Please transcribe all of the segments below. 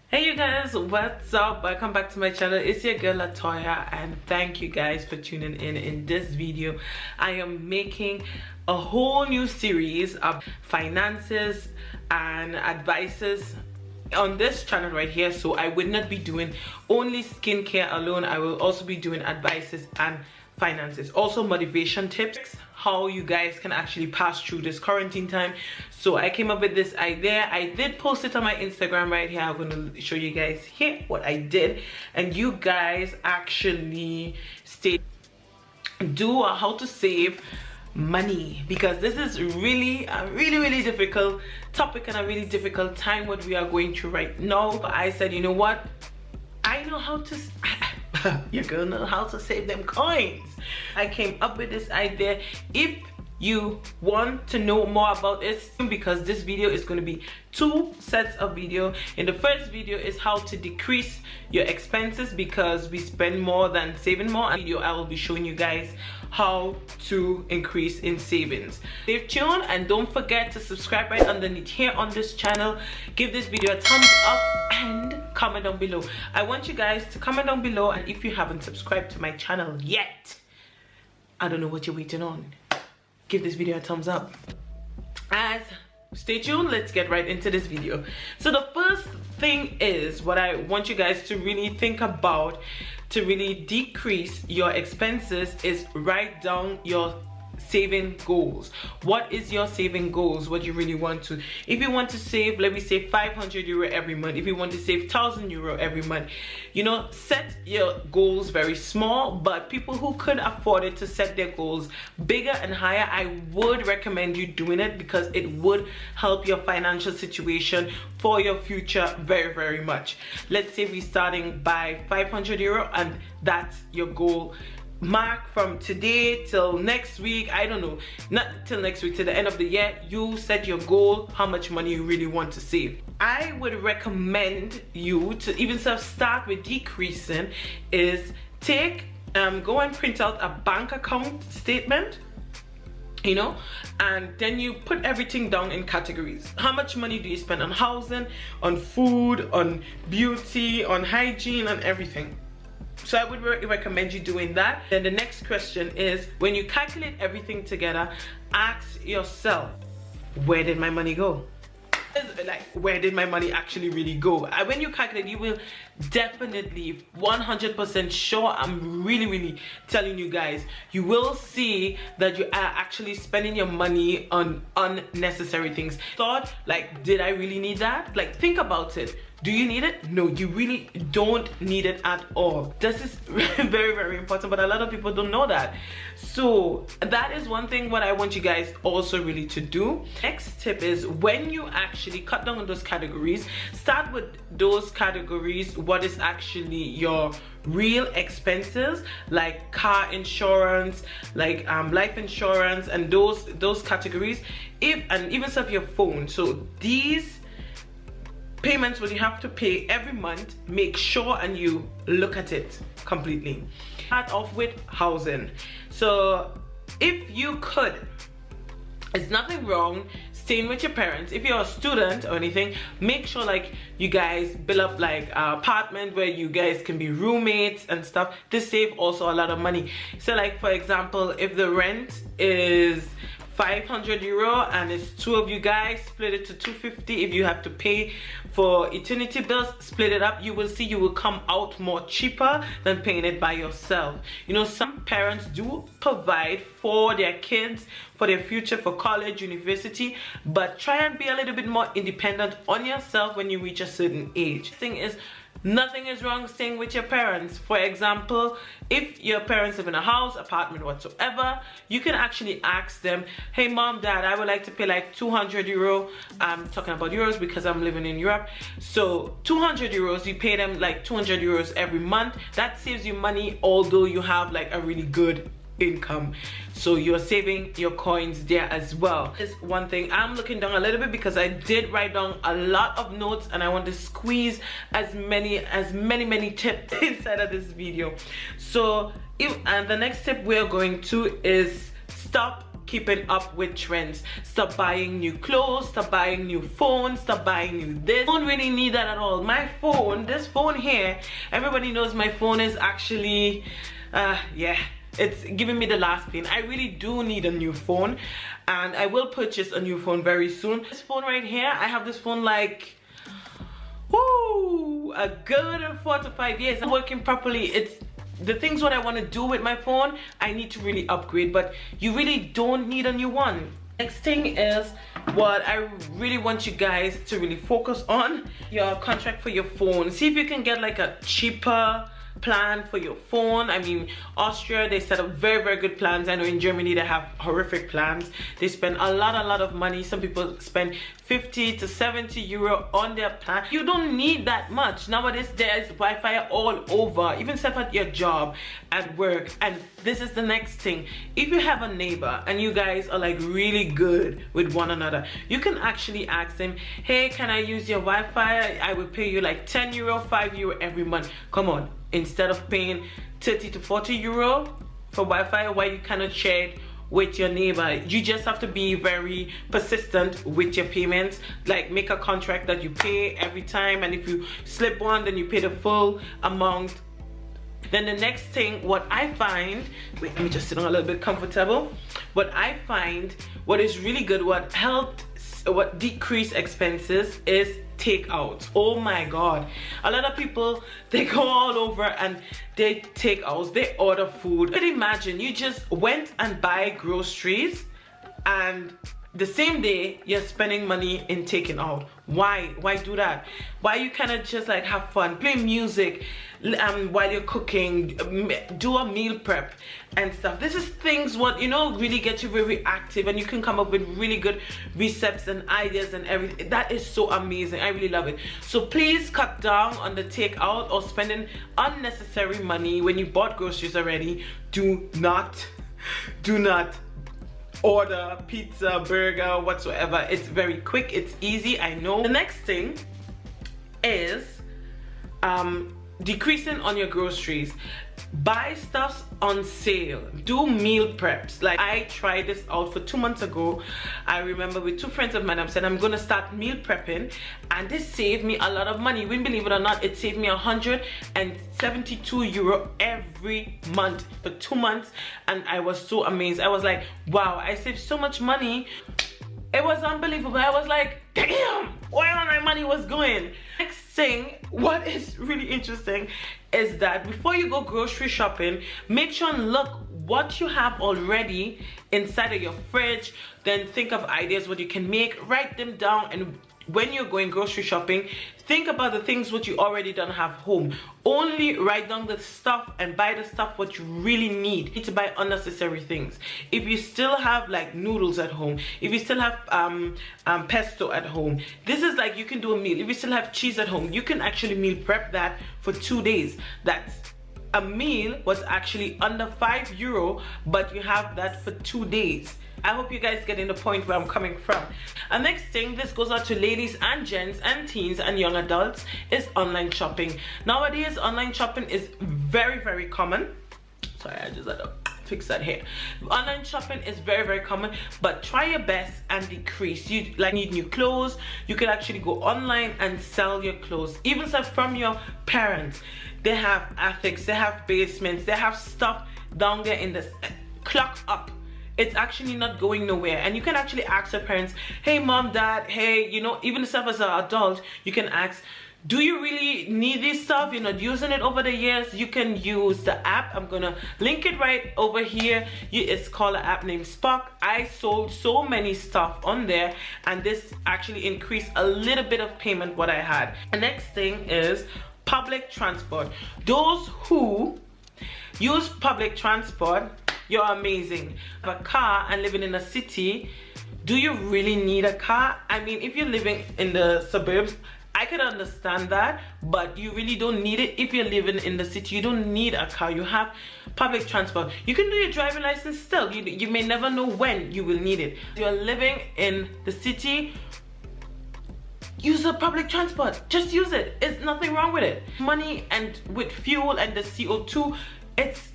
Hey you guys, what's up? Welcome back to my channel. It's your girl Latoya, and thank you guys for tuning in this video. I am making a whole new series of finances and advices on this channel right here. So I would not be doing only skincare alone. I will also be doing advices and finances, also motivation tips, how you guys can actually pass through this quarantine time. So I came up with this idea. I did post it on my Instagram right here. I'm going to show you guys here what I did, and you guys actually do how to save money, because this is really a really difficult topic and a really difficult time what we are going through right now. But I said, you know what, I know how to you're gonna know how to save them coins. I came up with this idea. If you want to know more about this, because this video is going to be two sets of video. In the first video is how to decrease your expenses, because we spend more than saving more. And video I will be showing you guys how to increase in savings. Stay tuned and don't forget to subscribe right underneath here on this channel. Give this video a thumbs up and comment down below. I want you guys to comment down below, and if you haven't subscribed to my channel yet, I don't know what you're waiting on. Give this video a thumbs up. As stay tuned, let's get right into this video. So the first thing is what I want you guys to really think about to really decrease your expenses is write down your saving goals. What is your saving goals? What you really want to, if you want to save, let me say 500 euro every month, if you want to save 1,000 euro every month, you know, set your goals very small. But people who could afford it to set their goals bigger and higher, I would recommend you doing it, because it would help your financial situation for your future very much. Let's say we're starting by 500 euro and that's your goal. Mark from today till next week, I don't know, not till next week, to the end of the year, you set your goal, how much money you really want to save. I would recommend you to even start with decreasing is go and print out a bank account statement, you know, and then you put everything down in categories. How much money do you spend on housing, on food, on beauty, on hygiene, and everything. So I would recommend you doing that. Then the next question is, when you calculate everything together, ask yourself, where did my money go? Like, where did my money actually really go? And when you calculate, you will definitely 100% sure, I'm really telling you guys, you will see that you are actually spending your money on unnecessary things. Thought, like, did I really need that? Like, think about it. Do you need it? No, you really don't need it at all. This is very important, but a lot of people don't know that. So that is one thing what I want you guys also really to do. Next tip is, when you actually cut down on those categories, start with those categories what is actually your real expenses, like car insurance, like life insurance, and those categories, and even stuff your phone. So these payments what you have to pay every month, make sure and you look at it completely. Start off with housing. So if you could, it's nothing wrong staying with your parents. If you're a student or anything, make sure like you guys build up like an apartment where you guys can be roommates and stuff. This save also a lot of money. So like, for example, if the rent is 500 euro and it's two of you guys, split it to 250. If you have to pay for utility bills, split it up. You will see you will come out more cheaper than paying it by yourself. You know, some parents do provide for their kids, for their future, for college, university, but try and be a little bit more independent on yourself when you reach a certain age. The thing is, nothing is wrong staying with your parents. For example, if your parents live in a house, apartment, whatsoever, you can actually ask them, hey mom, dad, I would like to pay like 200 euro. I'm talking about euros because I'm living in Europe. So 200 euros, you pay them like 200 euros every month. That saves you money, although you have like a really good income, so you're saving your coins there as well. Is one thing I'm looking down a little bit, because I did write down a lot of notes and I want to squeeze as many tips inside of this video. So and the next tip we're going to is stop keeping up with trends. Stop buying new clothes, stop buying new phones, stop buying new this. Don't really need that at all. My phone, this phone here, everybody knows my phone is actually yeah, it's giving me the last pain. I really do need a new phone, and I will purchase a new phone very soon. This phone right here, I have this phone like, whoo, a good 4 to 5 years. I'm working properly. It's the things what I want to do with my phone, I need to really upgrade, but you really don't need a new one. Next thing is what I really want you guys to really focus on, your contract for your phone. See if you can get like a cheaper plan for your phone. I mean, Austria, they set up very good plans. I know in Germany they have horrific plans. They spend a lot of money. Some people spend 50 to 70 euro on their plan. You don't need that much nowadays. There's Wi-Fi all over, even except at your job, at work. And this is the next thing, if you have a neighbor and you guys are like really good with one another, you can actually ask them, hey, can I use your Wi-Fi? I will pay you like 10 euro, 5 euro every month. Come on, instead of paying 30 to 40 euro for Wi-Fi, why you cannot share it with your neighbor? You just have to be very persistent with your payments. Like, make a contract that you pay every time, and if you slip one, then you pay the full amount. Then the next thing, what I find, wait, let me just sit on a little bit comfortable. What I find, what is really good, what helped, what decrease expenses is takeout. Oh my god, a lot of people, they go all over and they take out, they order food. But imagine you just went and buy groceries and the same day you're spending money in taking out. Why do that? Why you cannot just like have fun, play music while you're cooking, do a meal prep and stuff? This is things what, you know, really get you very active, and you can come up with really good recepts and ideas and everything. That is so amazing. I really love it. So please cut down on the takeout or spending unnecessary money when you bought groceries already. Do not order pizza, burger, whatsoever. It's very quick, it's easy, I know. The next thing is decreasing on your groceries. Buy stuff on sale, do meal preps. Like, I tried this out for 2 months ago. I remember with 2 friends of mine, I said I'm gonna start meal prepping, and this saved me a lot of money. You wouldn't believe it or not, it saved me 172 euro every month for 2 months, and I was so amazed. I was like, wow, I saved so much money. It was unbelievable. I was like, damn, where all my money was going. Next thing, what is really interesting is that before you go grocery shopping, make sure and look what you have already inside of your fridge. Then think of ideas what you can make, write them down, and when you're going grocery shopping, think about the things what you already don't have home. Only write down the stuff and buy the stuff what you really need. You need to buy unnecessary things. If you still have like noodles at home, if you still have pesto at home, this is like, you can do a meal. If you still have cheese at home, you can actually meal prep that for 2 days. That's a meal was actually under 5 euro, but you have that for 2 days. I hope you guys getting the point where I'm coming from. And next thing, this goes out to ladies and gents and teens and young adults, is online shopping. Nowadays, online shopping is very common. Sorry, I just had to fix that here. Online shopping is very common, but try your best and decrease. You like need new clothes, you can actually go online and sell your clothes, even stuff from your parents. They have attics, they have basements, they have stuff down there in the clock up. It's actually not going nowhere, and you can actually ask your parents, hey mom, dad, hey, you know, even yourself as an adult, you can ask, do you really need this stuff? You're not using it over the years. You can use the app. I'm gonna link it right over here. It's called an app named Spock. I sold so many stuff on there, and this actually increased a little bit of payment what I had. The next thing is public transport. Those who use public transport, you're amazing. Have a car and living in a city, do you really need a car? I mean, if you're living in the suburbs, I can understand that, but you really don't need it. If you're living in the city, you don't need a car. You have public transport. You can do your driving license still. You may never know when you will need it. You're living in the city, use the public transport. Just use it. It's nothing wrong with it. Money and with fuel and the CO2, it's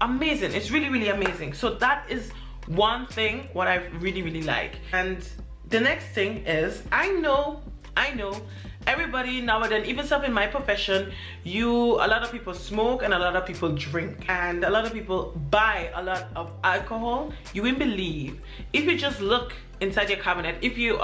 amazing. It's really amazing. So that is one thing what I really like. And the next thing is, I know everybody nowadays, even stuff in my profession, a lot of people smoke and a lot of people drink, and a lot of people buy a lot of alcohol. You wouldn't believe, if you just look inside your cabinet, if you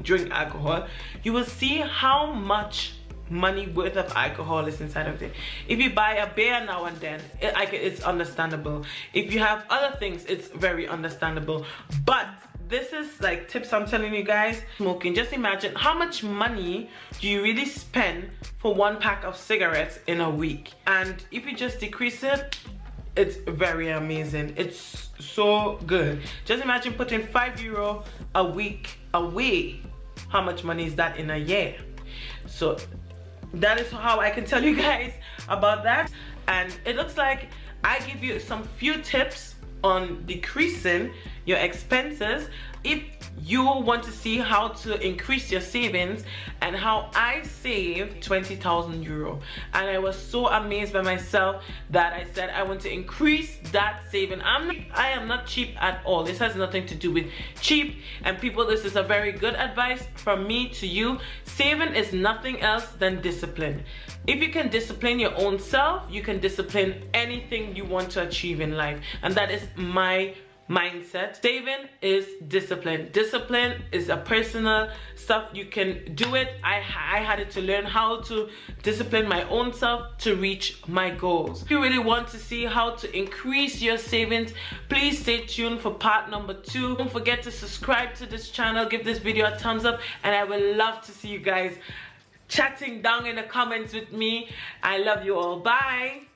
drink alcohol, you will see how much money worth of alcohol is inside of it. If you buy a beer now and then, it's understandable. If you have other things, it's very understandable. But this is like tips I'm telling you guys. Smoking, just imagine how much money do you really spend for one pack of cigarettes in a week, and if you just decrease it, it's very amazing. It's so good. Just imagine putting €5 a week away. How much money is that in a year? So that is how I can tell you guys about that. And it looks like I give you some few tips on decreasing your expenses. If you want to see how to increase your savings, and how I saved €20,000, and I was so amazed by myself that I said I want to increase that saving. I am not cheap at all. This has nothing to do with cheap. And people, this is a very good advice from me to you. Saving is nothing else than discipline. If you can discipline your own self, you can discipline anything you want to achieve in life. And that is my mindset. Saving is discipline. Discipline is a personal stuff. You can do it. I had to learn how to discipline my own self to reach my goals. If you really want to see how to increase your savings, please stay tuned for part number 2. Don't forget to subscribe to this channel, give this video a thumbs up, and I would love to see you guys chatting down in the comments with me. I love you all. Bye.